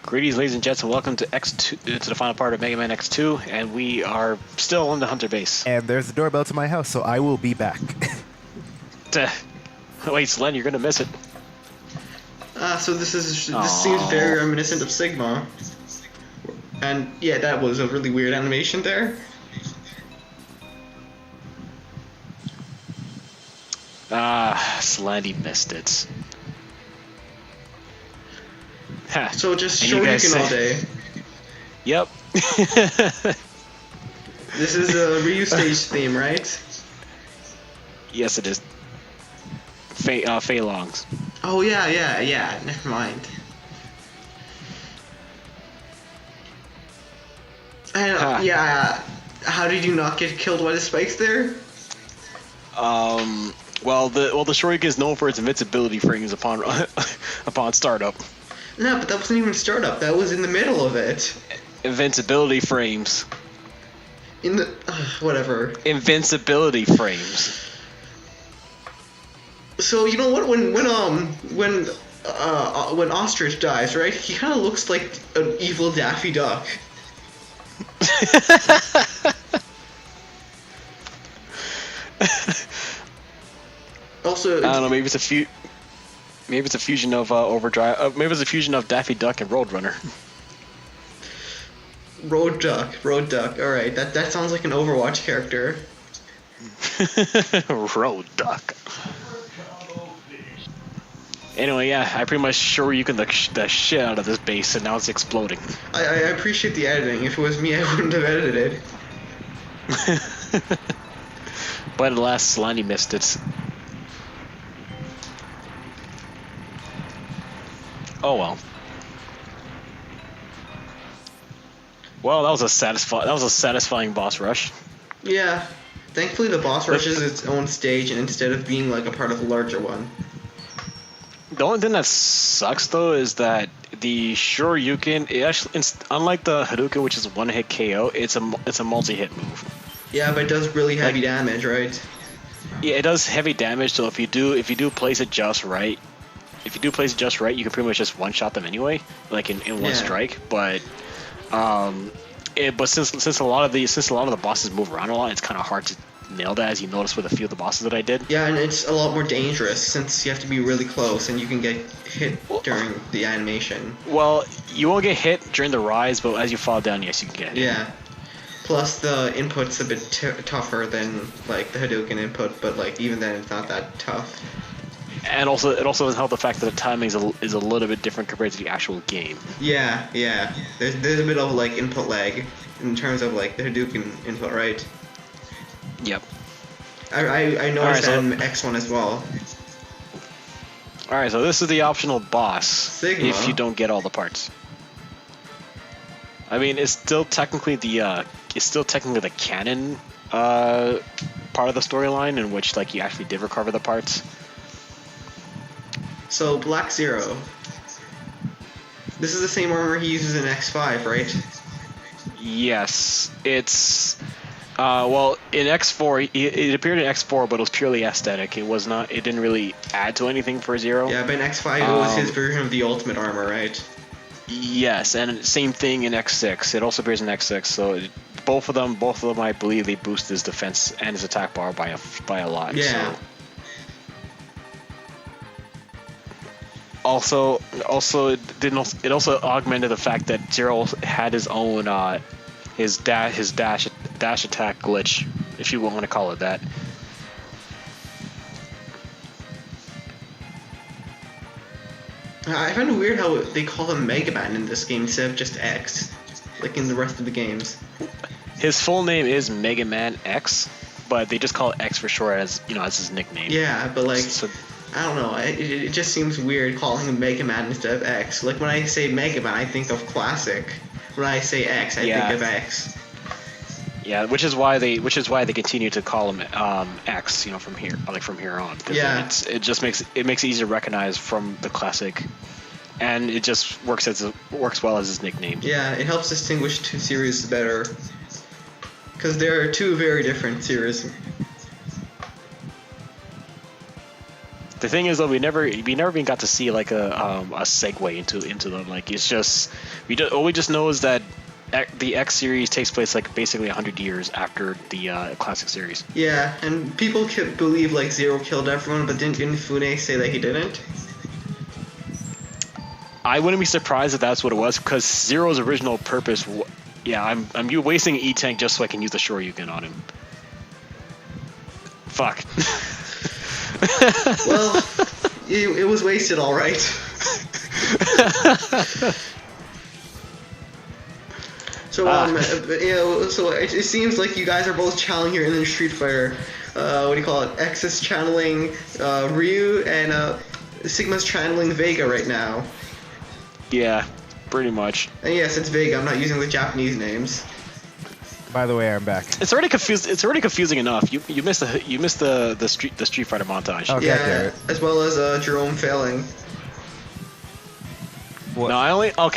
Greetings, ladies and gents, and welcome to X2, to the final part of Mega Man X2, and we are still on the Hunter base. And there's the doorbell to my house, so I will be back. Wait, Slen, you're gonna miss it. So this seems very reminiscent of Sigma. And yeah, that was a really weird animation there. Slendy missed it. Ha. So just And you guys Shoryuken all day. Yep. This is a Ryu stage theme, right? Yes, it is. Fei Long's. Oh yeah. Never mind. And yeah, how did you not get killed by the spikes there? Well, the Shoryuken is known for its invincibility frames upon upon startup. No, but that wasn't even startup. That was in the middle of it. Invincibility frames. In the whatever. Invincibility frames. So you know what? When Ostrich dies, right? He kind of looks like an evil Daffy Duck. Also, I don't know. Maybe it's a fusion of Overdrive. Maybe it's a fusion of Daffy Duck and Roadrunner. Road Duck. All right, that sounds like an Overwatch character. Road Duck. Anyway, yeah, I pretty much Shoryuken the shit out of this base, and now it's exploding. I appreciate the editing. If it was me, I wouldn't have edited it. But alas, Slimy missed it. Oh well. Well, that was a satisfying boss rush. Yeah. Thankfully, the boss rush is its own stage, and instead of being like a part of a larger one. The only thing that sucks though is that the Shoryuken, unlike the Hadouken, which is one-hit KO, it's a multi-hit move. Yeah, but it does really heavy damage, right? Yeah, it does heavy damage. So if you do place it just right, you can pretty much just one-shot them anyway, like in one strike. But since a lot of the bosses move around a lot, it's kind of hard to nail that, as you noticed with a few of the bosses that I did. Yeah, and it's a lot more dangerous since you have to be really close and you can get hit during the animation. Well, you won't get hit during the rise, but as you fall down, yes, you can get hit. Yeah. Plus, the input's a bit tougher than like the Hadouken input, but like even then, it's not that tough. And also, it also doesn't help the fact that the timing is a little bit different compared to the actual game. Yeah. There's a bit of like input lag in terms of like the Hadouken input, right? Yep. I noticed that in X1 as well. Alright, so this is the optional boss. Sigma. If you don't get all the parts. I mean, it's still technically the canon part of the storyline in which like you actually did recover the parts. So Black Zero. This is the same armor he uses in X5, right? Yes, it's well, in X4, it appeared in X4, but it was purely aesthetic. It was not. It didn't really add to anything for Zero. Yeah, but in X5 it was his version of the ultimate armor, right? Yes, and same thing in X6. It also appears in X6. So both of them, I believe, they boost his defense and his attack bar by a lot. Yeah. So. Also, it also augmented the fact that Zero had his own his dash attack glitch, if you want to call it that. I find it weird how they call him Mega Man in this game instead of just X, like in the rest of the games. His full name is Mega Man X, but they just call it X for short, as his nickname. Yeah, but like, I don't know. It just seems weird calling him Mega Man instead of X. Like when I say Mega Man, I think of classic. When I say X, I think of X. Yeah, which is why they continue to call him X, from here on. Yeah. It makes it easy to recognize from the classic, and it just works well as his nickname. Yeah, it helps distinguish two series better, because there are two very different series. The thing is though, we never even got to see like a segue into them. Like it's just all we just know is that the X series takes place like basically 100 years after the classic series. Yeah, and people believe like Zero killed everyone, but didn't Inafune say that he didn't? I wouldn't be surprised if that's what it was, because Zero's original purpose. Yeah, I'm wasting an E-Tank just so I can use the Shoryuken on him. Fuck. Well, it was wasted, all right. So so it seems like you guys are both channeling your inner Street Fighter. What do you call it? X is channeling Ryu, and Sigma's channeling Vega right now. Yeah, pretty much. And yes, it's Vega. I'm not using the Japanese names. By the way, I'm back. It's already confused. It's already confusing enough. You missed the Street Fighter montage. Oh, Yeah, as well as Jerome failing. What? No, I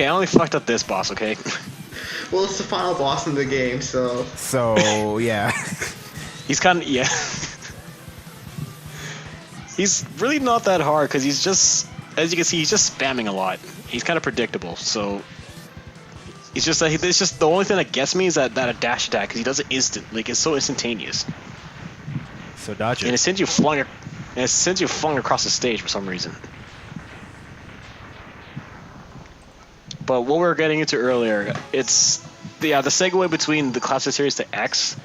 only fucked up this boss. Okay. Well, it's the final boss in the game, so. So yeah. He's kind of He's really not that hard because he's just, as you can see, he's just spamming a lot. He's kind of predictable. So. It's just that it's just the only thing that gets me is that a dash attack, because he does it instant. Like it's so instantaneous. So dodge it. And it sends you flung across the stage for some reason. But what we were getting into earlier, it's the segue between the classic series to X.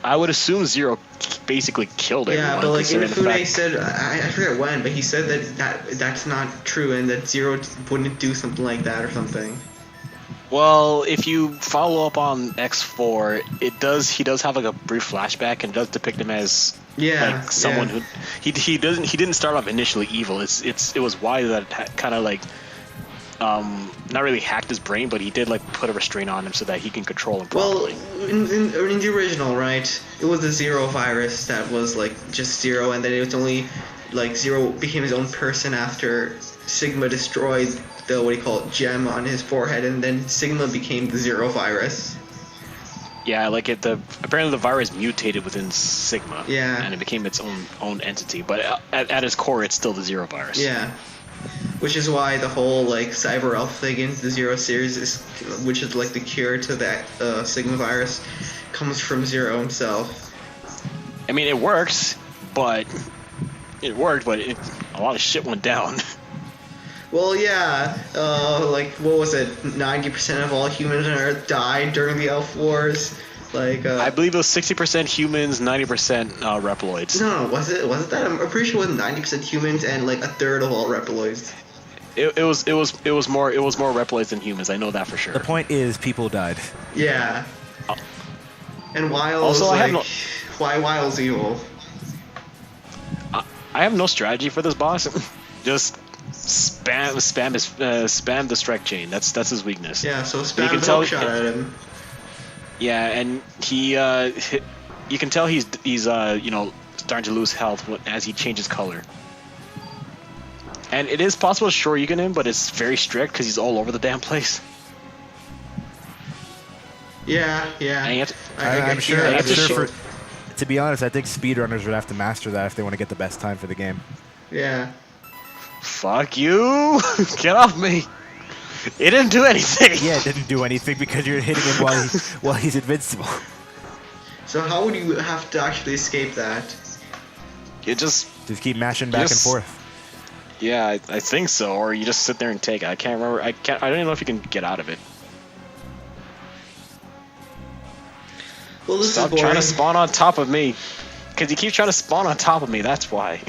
I would assume Zero basically killed everyone. Yeah, but like Inafune said, I forget when, but he said that's not true and that Zero wouldn't do something like that or something. Well, if you follow up on X4, he does have like a brief flashback and does depict him as like someone who he didn't start off initially evil. It was why that kind of like not really hacked his brain, but he did like put a restraint on him so that he can control him properly. Well, in the original, right, it was the Zero virus that was like just Zero, and then it was only like Zero became his own person after Sigma destroyed the what do you call it, gem on his forehead, and then Sigma became the Zero virus. Yeah, like apparently the virus mutated within Sigma. Yeah. And it became its own entity, but at its core, it's still the Zero virus. Yeah. Which is why the whole like Cyber Elf thing in the Zero series which is like the cure to that Sigma virus, comes from Zero himself. I mean, it worked, but a lot of shit went down. Well, yeah, like, what was it, 90% of all humans on Earth died during the Elf Wars, like, I believe it was 60% humans, 90% Reploids. No, was it that? I'm pretty sure it was 90% humans and, like, a third of all Reploids. It was more Reploids than humans, I know that for sure. The point is, people died. Yeah. And Wiles, also, why Wiles evil? I have no strategy for this boss. Just spam the strike chain. That's his weakness. Yeah, so spam the hook shot at him. Yeah, and you can tell he's starting to lose health as he changes color. And it is possible to Shoryuken him, but it's very strict because he's all over the damn place. Yeah. And you have to, I'm sure. To be honest, I think speedrunners would have to master that if they want to get the best time for the game. Yeah. Fuck you! Get off me! It didn't do anything. Yeah, it didn't do anything because you're hitting him while he's invincible. So how would you have to actually escape that? You just keep mashing back and forth. Yeah, I think so. Or you just sit there and take it. I can't remember. I don't even know if you can get out of it. Well, this Stop is trying to spawn on top of me. Because you keep trying to spawn on top of me. That's why.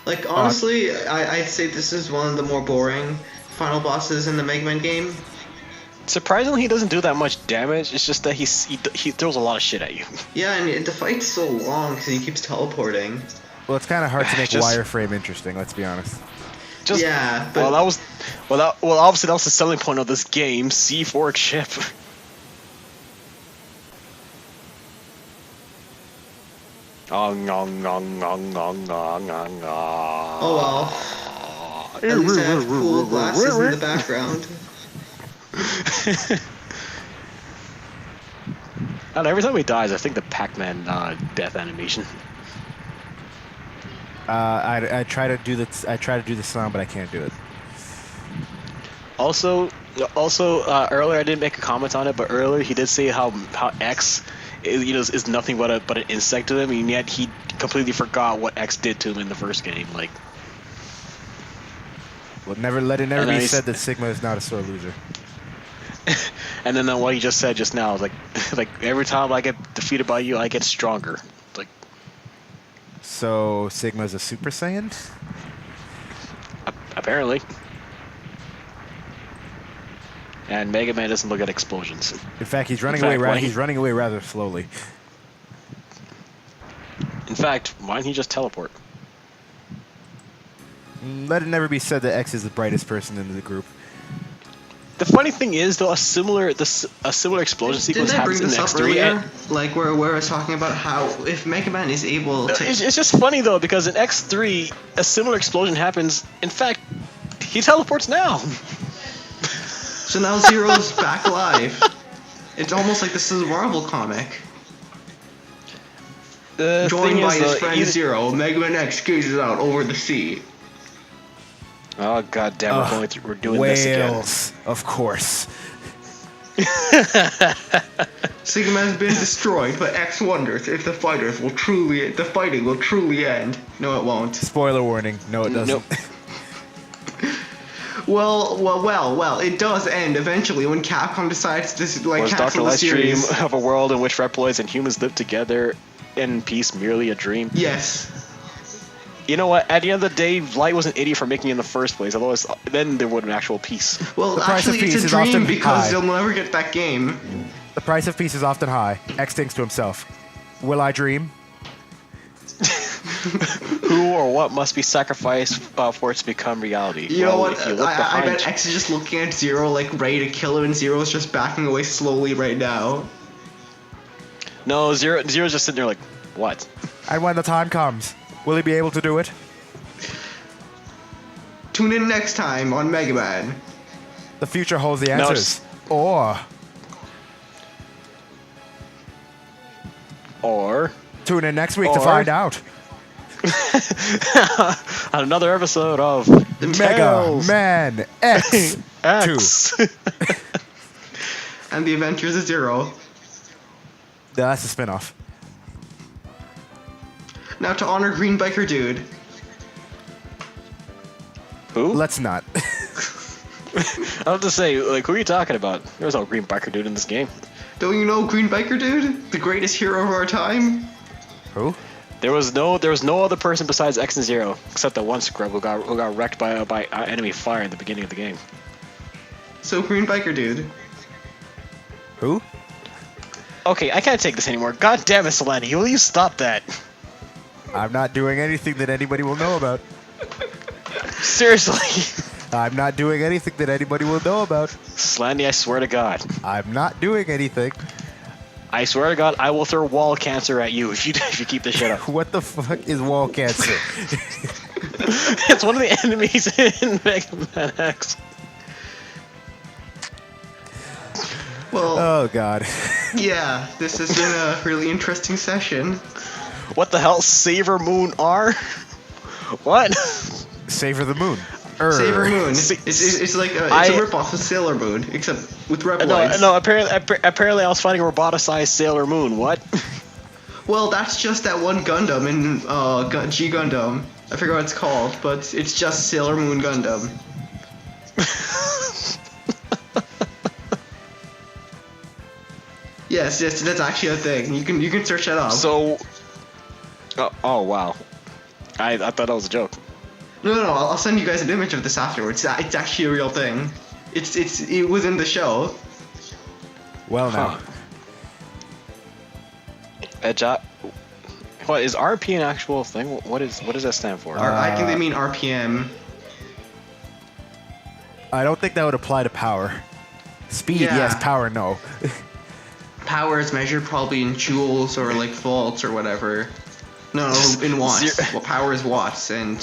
Like, honestly, I'd say this is one of the more boring final bosses in the Mega Man game. Surprisingly, he doesn't do that much damage. It's just that he throws a lot of shit at you. Yeah, and the fight's so long because he keeps teleporting. Well, it's kind of hard to make wireframe interesting. Let's be honest. Yeah, but obviously that was the selling point of this game. C4 chip. Oh well. At least I have cool glasses in the background. And every time he dies, I think the Pac-Man death animation. I try to do the slam, but I can't do it. Also, earlier I didn't make a comment on it, but earlier he did say how X is nothing but an insect to him, and yet he completely forgot what X did to him in the first game. Like, well, let it never be said that Sigma is not a sore loser. And then what he just said just now, like every time I get defeated by you, I get stronger. Like, so Sigma is a Super Saiyan? Apparently. And Mega Man doesn't look at explosions. In fact, he's running away. He's running away rather slowly. In fact, why didn't he just teleport? Let it never be said that X is the brightest person in the group. The funny thing is, though, a similar explosion sequence happens in X3. Earlier? Like where I was talking about how if Mega Man is able to... It's just funny, though, because in X3, a similar explosion happens. In fact, he teleports now. So now Zero's back alive. It's almost like this is a Marvel comic. Joined by his friend Zero, Mega Man X gazes out over the sea. Oh, god damn, we're doing this again. Whales, of course. Sigma has been destroyed, but X wonders if the fighting will truly end. No, it won't. Spoiler warning. No, it doesn't. Nope. Well, it does end eventually when Capcom decides to cancel the series. Dream of a world in which Reploids and humans live together in peace, merely a dream. Yes. You know what? At the end of the day, Light was an idiot for making it in the first place. Otherwise, then there would be an actual peace. Well, actually, it's a dream because you'll never get that game. The price of peace is often high. X thinks to himself, "Will I dream?" Who or what must be sacrificed for it to become reality? You know what? I bet X is just looking at Zero, like ready to kill him, and Zero's just backing away slowly right now. No, Zero's just sitting there like, what? And when the time comes, will he be able to do it? Tune in next time on Mega Man. The future holds the answers. Or tune in next week to find out. On another episode of Mega Man X2. And the Adventures of Zero. That's a spin-off. Now to honor Green Biker Dude. Who? Let's not. I have to say, like, who are you talking about? There's no Green Biker Dude in this game. Don't you know Green Biker Dude? The greatest hero of our time? Who? There was no other person besides X and Zero, except that one scrub who got wrecked by enemy fire in the beginning of the game. So Green Biker Dude. Who? Okay, I can't take this anymore. God damn it, Solani, will you stop that? I'm not doing anything that anybody will know about. Seriously. I'm not doing anything that anybody will know about. Slandy, I swear to God. I'm not doing anything. I swear to God, I will throw wall cancer at you if you keep this shit up. What the fuck is wall cancer? It's one of the enemies in Mega Man X. Well, oh God. Yeah, this has been a really interesting session. What the hell, Saver Moon R? What? Savor the Moon. Saver Moon. It's like a ripoff of Sailor Moon, except with Reploids. No. Apparently, I was fighting a roboticized Sailor Moon. What? Well, that's just that one Gundam in G Gundam. I forget what it's called, but it's just Sailor Moon Gundam. Yes, that's actually a thing. You can search that up. So. Oh wow. I thought that was a joke. No, I'll send you guys an image of this afterwards. It's actually a real thing. It was in the show. Well now. What is RP an actual thing? What does that stand for? I think they mean RPM. I don't think that would apply to power. Speed, yes. Power, no. Power is measured probably in joules or like volts or whatever. No, in watts. Well, power is watts and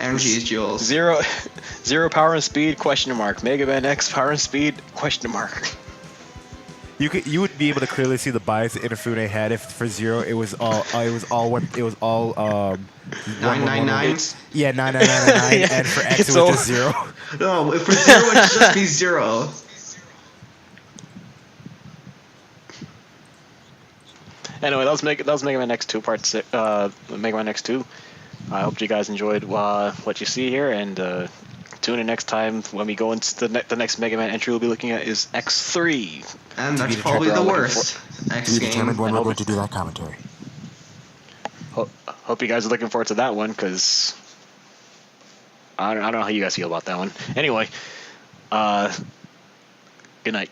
energy is joules. Zero power and speed, question mark. Mega Man X power and speed, question mark. You would be able to clearly see the bias that Inafune had if for Zero it was all 999. Yeah, 9999, and for X it was just 0. No, for 0 it should just be 0. Anyway, that was Mega Man X2 part 6. Mega Man X2. I hope you guys enjoyed what you see here, and tune in next time when we go into the next Mega Man entry we'll be looking at is X3. And that's probably the worst X game. Determined when we're going to do that commentary. Hope you guys are looking forward to that one, because I don't know how you guys feel about that one. Anyway, good night.